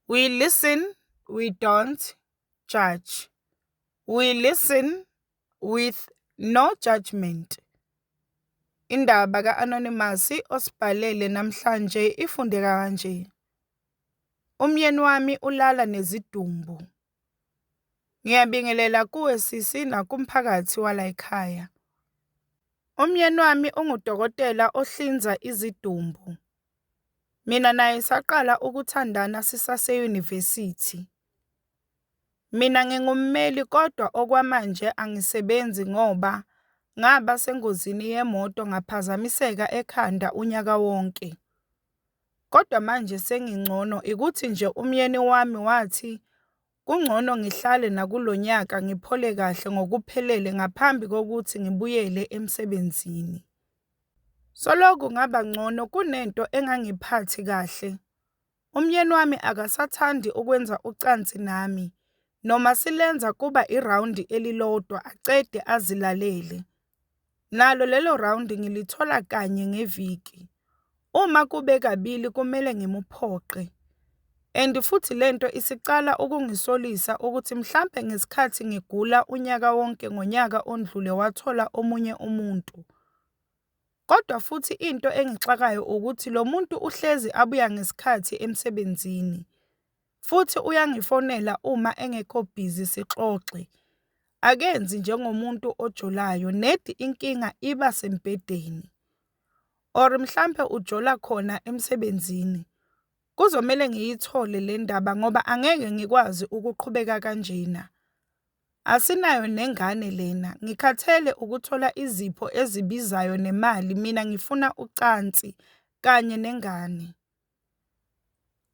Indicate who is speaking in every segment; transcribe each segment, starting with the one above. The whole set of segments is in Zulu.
Speaker 1: We listen, we don't judge. We listen with no judgment. Indaba ka-Anonymous osibhalele namhlanje ifundeka kanje. Umyeni wami ulala nezidumbu. Ngiyabingelela kuwe sisi nakumphakathi wala ekhaya. Umyeni wami ungudokotela ohlinza izidumbu. Mina naye saqala ukuthandana sisase-university. Mina ngingummeli kodwa okwamanje angisebenzi ngoba ngaba sengozini yemoto ngaphazamiseka ekhanda unyaka wonke. Kodwa manje sengingcono ikuthi nje umyeni wami wathi kungcono ngihlale nakulonyaka ngiphole kahle ngokuphelele ngaphambi kokuthi ngibuyele emsebenzini. Soloku ngaba ngcono kunento engangiphathi kahle. Umyeni wami akasathandi ukwenza ucansi nami. Noma silenza kuba irawundi elilodwa acede azilalele. Nalo lelo rawundi ngilithola kanye ngeviki. Uma kube kabili kumele ngimuphoqe. And futhi lento isicala ukungisolisa ukuthi mhlambe ngesikhathi ngigula unyaka wonke ngonyaka ondlule wathola omunye umuntu. Kodwa futhi into engixakayo ukuthi lo muntu uhlezi abuya ngesikhathi emsebenzini. Futhi uyangifonela uma engekho busy sixoxe. Akenzi njengomuntu ojolayo nedi inkinga iba sembedeni. Or mhlambe ujola khona emsebenzini. Kuzomela ngiyithole le ndaba ngoba angeke ngikwazi ukuqhubeka kanjena. Asinayo nengane lena, ngikhathele ukuthola izipho ezibizayo nemali mina ngifuna ucansi kanye nengane.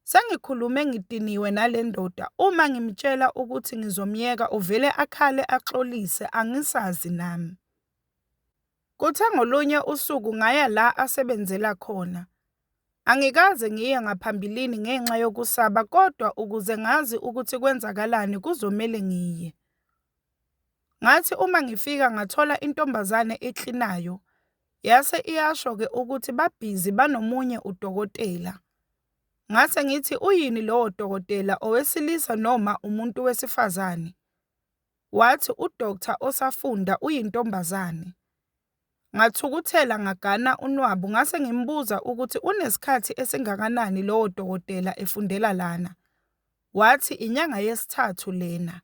Speaker 1: Sengikhulume ngidiniwe nale ndoda uma ngimtshela ukuthi ngizomyeka uvele akhale axolise angisazi nami. Kuthe ngolunye usuku ngaya la asebenzela khona. Angikaze ngiye ngaphambilini ngenxa yokusaba kodwa ukuze ngazi ukuthi kwenzakalani kuzomela ngiye. Ngathi uma ngifika ngathola intombazane eklinayo. Yase iyasho-ke ukuthi babhizi banomunye udokotela. Ngase ngithi uyini lowo dokotela owesilisa noma umuntu wesifazane? Wathi udoktor osafunda uyintombazane. Ngathukuthela ngagana unwabu ngase ngimbuza ukuthi unesikhathi esingakanani lowo dokotela efundela lana. Wathi inyanga yesithathu lena.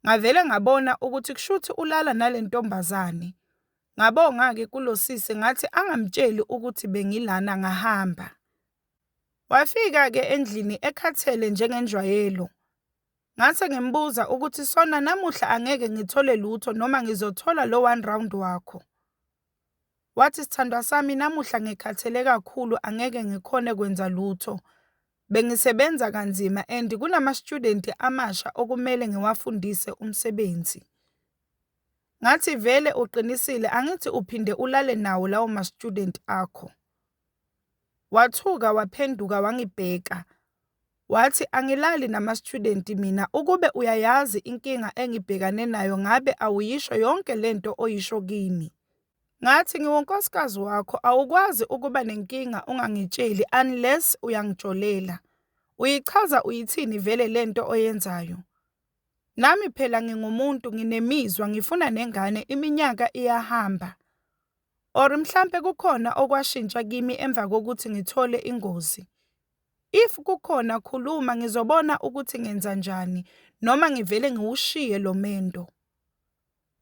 Speaker 1: Ngavele ngabona ukuthi kushuthi ulala nale ntombazane. Ngabonga-ke kulosisi ngathi angamtsheli ukuthi bengilana ngahamba. Wafika-ke endlini ekhathele njengenjwayelo. Ngase ngimbuza ukuthi sona namuhla angeke ngithole lutho noma ngizothola lo 1 round wakho. Wathi sithandwa sami namuhla ngikhathele kakhulu angeke ngikhone kwenza lutho. Bengisebenza kanzima and kunama-student amasha okumele ngiwafundise umsebenzi. Ngathi vele uqinisile angithi uphinde ulale nawo lawo ma-student akho. Wathuka waphenduka wangibheka. Wathi angilali nama-student mina ukube uyayazi inkinga engibhekane nayo ngabe awuyisho yonke lento oyisho kimi. Ngathi ngiwonkosikazi wakho awukwazi ukuba nenkinga ungangitsheli unless uyangijolela. Uyichaza uyithini vele lento oyenzayo. Nami phela ngingumuntu nginemizwa ngifuna nengane iminyaka iyahamba. Or mhlambe kukhona okwashintsha kimi emva kokuthi ngithole ingozi. If kukhona khuluma ngizobona ukuthi ngenza njani noma ngivele ngiwushiye lo mendo.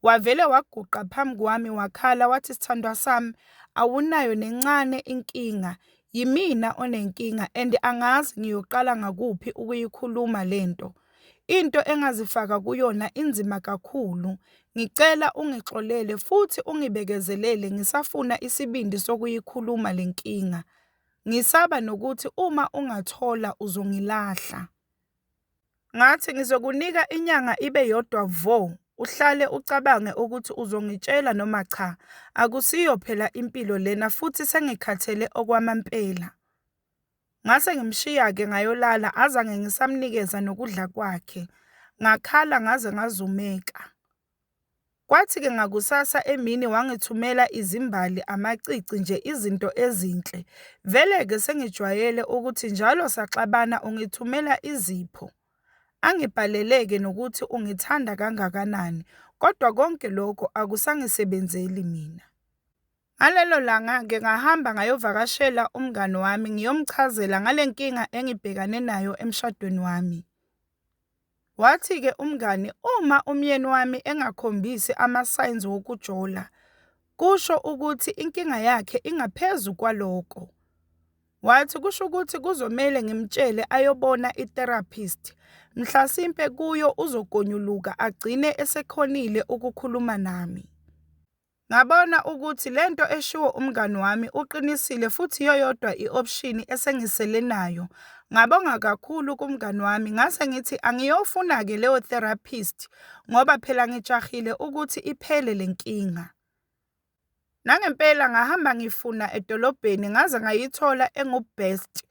Speaker 1: Wavele waguqa phambi kwami wakhala wathi sithandwa sami awunayo nencane inkinga. Yimina onenkinga and angazi ngiyoqala ngakuphi ukuyikhuluma lento. Into engazifaka kuyona inzima kakhulu. Ngicela ungixolele futhi ungibekezelele ngisafuna isibindi sokuyikhuluma lenkinga. Ngisaba nokuthi uma ungathola uzongilahla. Ngathi ngizokunika inyanga ibe yodwa vo. Uhlale ucabange ukuthi uzongitshela noma cha. Akusiyo phela impilo lena futhi sengikhathele okwamampela. Ngase ngimshiya-ke ngayolala azange ngisamnikeza nokudla kwakhe. Ngakhala ngaze ngazumeka. Kwathi-ke ngakusasa emini wangithumela izimbali, amacici nje izinto ezinhle. Vele-ke sengijwayele ukuthi njalo saxabana ungithumela izipho. Angibhalele-ke nokuthi ungithanda kangakanani, kodwa konke lokho akusangisebenzeli mina. Ngalelo langa-ke ngahamba ngayovakashela umngani wami ngiyomchazela ngale nkinga engibhekane nayo emshadweni wami. Wathi-ke umngani, uma umyeni wami engakhombisi ama-signs wokujola, kusho ukuthi inkinga yakhe ingaphezu kwalokho. Wathi kusho ukuthi kuzomele ngimtshele ayobona i-therapist, mhlasimpe kuyo uzogonyuluka agcine esekhonile ukukhuluma nami. Ngabona ukuthi lento eshiwo umngani wami uqinisile futhi yoyodwa i-option esengisele nayo. Ngabonga kakhulu kumngani wami, ngase ngithi angiyofuna-ke leyo therapist ngoba phela ngijahile ukuthi iphele le nkinga. Nangempela ngahamba ngifuna edolobheni ngaze ngayithola engu-Best.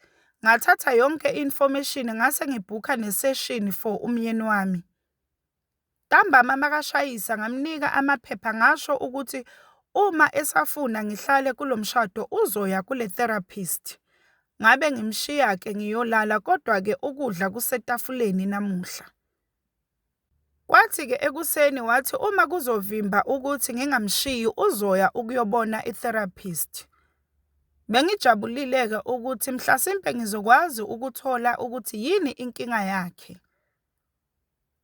Speaker 1: Ngathatha yonke i-information ngase ngibhukha ne-session for umyeni wami. Ntambama makashayisa ngamnika amaphepha ngasho ukuthi uma esafuna ngihlale kulo mshado uzoya kule therapist. Ngabe ngimshiya-ke ngiyolala kodwa-ke ukudla kusetafuleni namuhla. Kwathi-ke ekuseni wathi uma kuzovimba ukuthi ngingamshiyi uzoya ukuyobona i-therapist. Bengijabulile-ke ukuthi mhlasimpe ngizokwazi ukuthola ukuthi yini inkinga yakhe.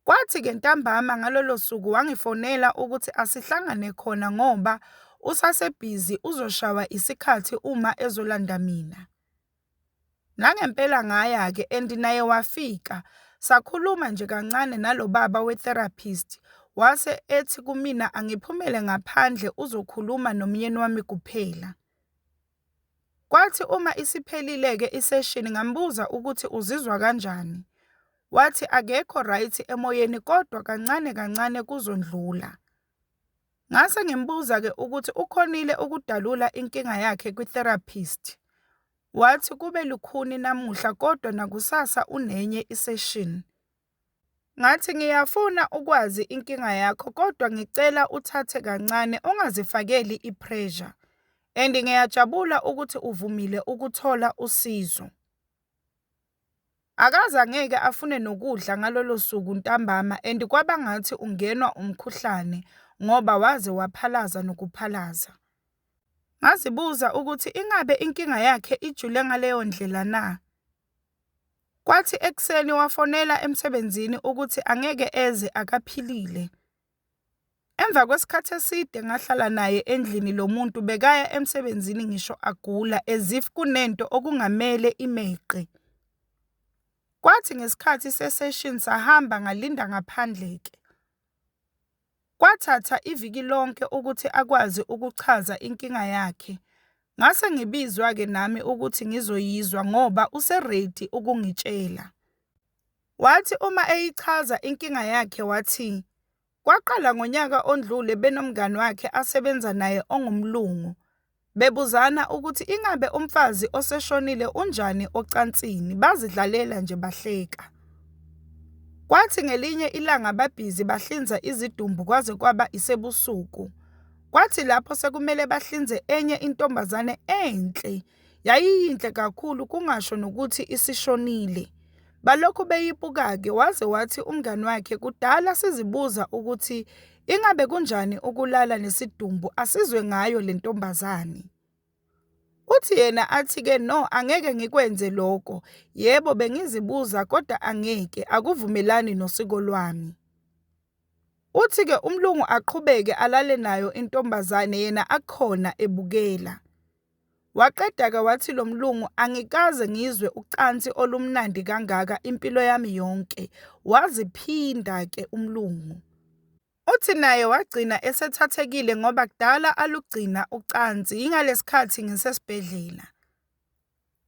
Speaker 1: Kwathi-ke ntambama ngalolo suku wangifonela ukuthi asihlangane khona ngoba usasebhizi uzoshawa isikhathi uma ezolanda mina. Nangempela ngaya-ke and naye wafika. Sakhuluma nje kancane nalo baba we-therapist. Wase ethi kumina angiphumele ngaphandle uzokhuluma nomyeni wami kuphela. Kwathi uma isiphelile-ke isession ngambuza ukuthi uzizwa kanjani. Wathi akekho right emoyeni kodwa kancane kancane kuzondlula. Ngase ngimbuza-ke ukuthi ukhonile ukudalula inkinga yakhe kwi-therapist. Wathi kube lukhuni namuhla kodwa nakusasa unenye isession. Ngathi ngiyafuna ukwazi inkinga yakho kodwa ngicela uthathe kancane ungazifakeli i-pressure. And ngiyajabula ukuthi uvumile ukuthola usizo. Akaze ngeke afune nokudla ngalolo suku ntambama and kwaba ngathi ungenwa umkhuhlane ngoba waze waphalaza nokuphalaza. Ngazibuza ukuthi ingabe inkinga yakhe ijule ngaleyo ndlela na. Kwathi ekseni wafonela emsebenzini ukuthi angeke eze akaphilile. Emva kwesikhathi eside ngahlala naye endlini lo muntu bekaya emsebenzini ngisho agula as if kunento okungamele imeqe. Kwathi ngesikhathi sesession sahamba ngalinda ngaphandle-ke. Kwathatha iviki lonke ukuthi akwazi ukuchaza inkinga yakhe. Ngase ngibizwa-ke nami ukuthi ngizoyizwa ngoba useready ukungitshela. Wathi uma eyichaza inkinga yakhe wathi, kwaqala ngonyaka ondlule benomngani wakhe asebenza naye ongumlungu. Bebuzana ukuthi ingabe umfazi oseshonile unjani ocansini, bazidlalela nje bahleka. Kwathi ngelinye ilanga babhizi bahlinza izidumbu kwaze kwaba isebusuku. Kwathi lapho sekumele bahlinze enye intombazane enhle, yayiyinhle kakhulu kungasho nokuthi isishonile. Balokhu beyibuka-ke waze wathi umngani wakhe kudala sizibuza ukuthi ingabe kunjani ukulala nesidumbu asizwe ngayo le ntombazane. Uthi yena athi-ke no, angeke ngikwenze lokho. Yebo bengizibuza kodwa angeke, akuvumelani nosiko lwami. Uthi-ke umlungu aqhubeke alale nayo intombazane yena akhona ebukela. Waqeda-ke wathi lo mlungu angikaze ngizwe ucansi olumnandi kangaka impilo yami yonke. Waziphinda-ke umlungu. Uthi naye wagcina esethathekile ngoba kudala alugcina ucansi ingalesikhathi ngisesibhedlela.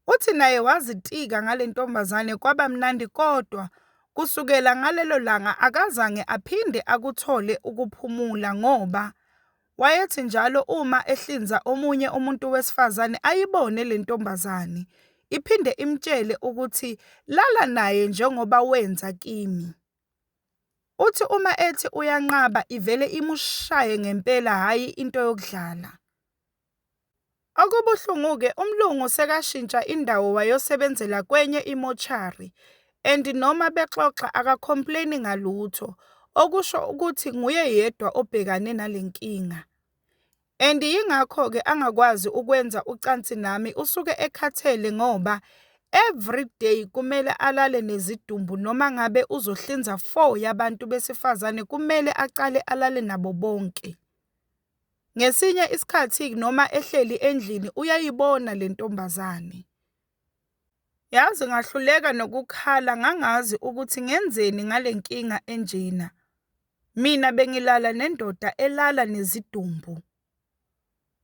Speaker 1: Uthi naye wazitika ngale ntombazane kwaba mnandi kodwa kusukela ngalelo langa akazange aphinde akuthole ukuphumula ngoba wayethi njalo uma ehlinza omunye umuntu wesifazane ayibone le ntombazane iphinde imtshele ukuthi lala naye njengoba wenza kimi. Uthi uma ethi uyanqaba ivele imushaye ngempela hhayi into yokudlala. Okubuhlungu-ke umlungu sekashintsha indawo wayosebenzela kwenye imochari and noma bexoxa akacomplaini ngalutho, okusho ukuthi nguye yedwa obhekane nale nkinga. And yingakho-ke angakwazi ukwenza ucansi nami usuke ekhathele ngoba every day kumele alale nezidumbu noma ngabe uzohlinza 4 yabantu besifazane kumele aqale alale nabo bonke. Ngesinye isikhathi noma ehleli endlini uyayibona le ntombazane. Yazi ngahluleka nokukhala ngangazi ukuthi ngenzeni ngale nkinga enjena. Mina bengilala nendoda elala nezidumbu.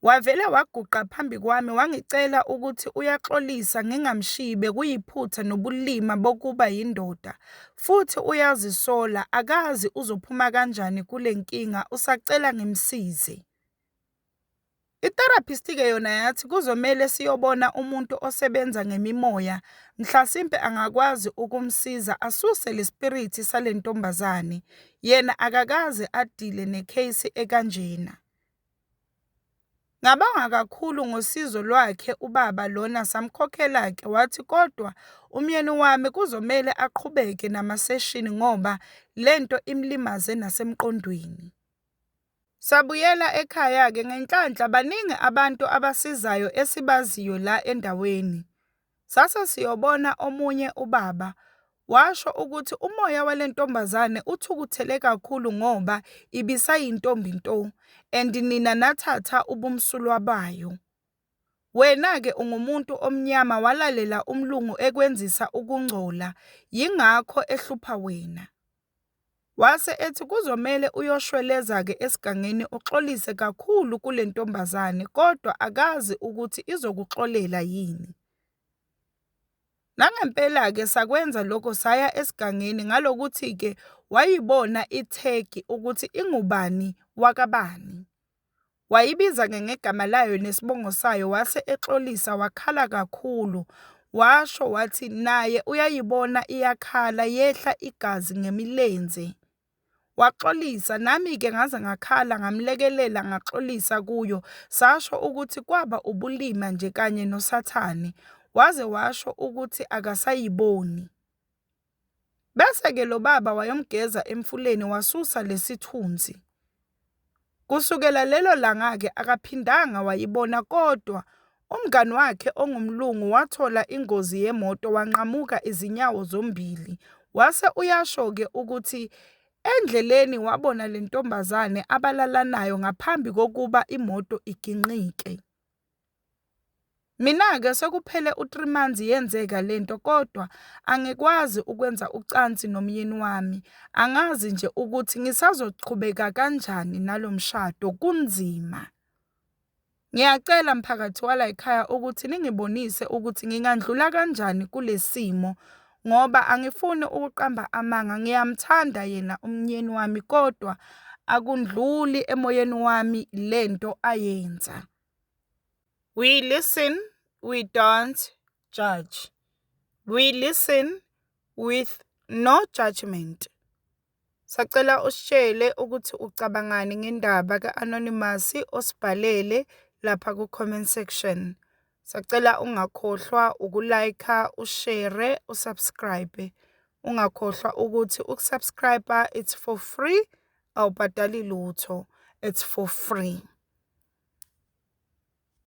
Speaker 1: Wavele waguqa phambi kwami wangicela ukuthi uyaxolisa ngingamshiye kuyiphutha nobulima bokuba yindoda futhi uyazisola akazi uzophuma kanjani kule nkinga usacela ngimsize. I-therapist-ke yona yathi kuzomele siyobona umuntu osebenza ngemimoya mhlasimpe angakwazi ukumsiza asuse le-spirit sale ntombazane yena akakaze adile necase ekanjena. Ngabonga kakhulu ngosizo lwakhe ubaba lona samkhokhela-ke wathi kodwa umyeni wami kuzomele aqhubeke namaseshini ngoba lento imlimaze nasemqondweni. Sabuyela ekhaya-ke ngenhlanhla baningi abantu abasizayo esibaziyo la endaweni. Sase siyobona omunye ubaba washo ukuthi umoya wale ntombazane uthukuthele kakhulu ngoba ibisayintombi nto and nina nathatha ubumsulwa bayo. Wena-ke ungumuntu omnyama walalela umlungu ekwenzisa ukungcola yingakho ehlupha wena. Wase ethi kuzomele uyoshweleza-ke esigangeni uxolise kakhulu kule ntombazane kodwa akazi ukuthi izokuxolela yini. Nangempela-ke sakwenza lokho saya esigangeni ngalokuthi-ke wayibona ithegi ukuthi ingubani wakabani. Wayibiza-ke ngegama layo nesibongo sayo wase exolisa wakhala kakhulu. Washo wathi naye uyayibona iyakhala yehla igazi ngemilenze. Waxolisa nami-ke ngaze ngakhala ngamlekelela ngaxolisa kuyo sasho ukuthi kwaba ubulima nje kanye nosathane. Waze washo ukuthi akasayiboni. Bese-ke lo baba wayomgeza emfuleni wasusa lesithunzi. Kusukela lelo langa-ke akaphindanga wayibona kodwa umngani wakhe ongumlungu wathola ingozi yemoto wanqamuka izinyawo zombili. Wase uyasho-ke ukuthi endleleni wabona le ntombazane abalala nayo ngaphambi kokuba imoto iginqike. Mina-ke sekuphele u3 months yenzeka lento kodwa angikwazi ukwenza ucansi nomyeni wami. Angazi nje ukuthi ngisazoqhubeka kanjani nalomshado kunzima. Ngiyacela mphakathi wala ekhaya ukuthi ningibonise ukuthi ngingandlula kanjani kulesimo ngoba angifuni ukuqamba amanga ngiyamthanda yena umyeni wami kodwa akundluli emoyeni wami lento ayenza. We listen, we don't judge. We listen with no judgment. Sacela usishele ukuthi ucabangani ngendaba ka-Anonymous osibhalele lapha ku-comment section. Sacela ungakhohlwa ukulike, ushare, usubscribe. Ungakhohlwa ukuthi ukusubscribe it's for free awubhadali lutho. It's for free.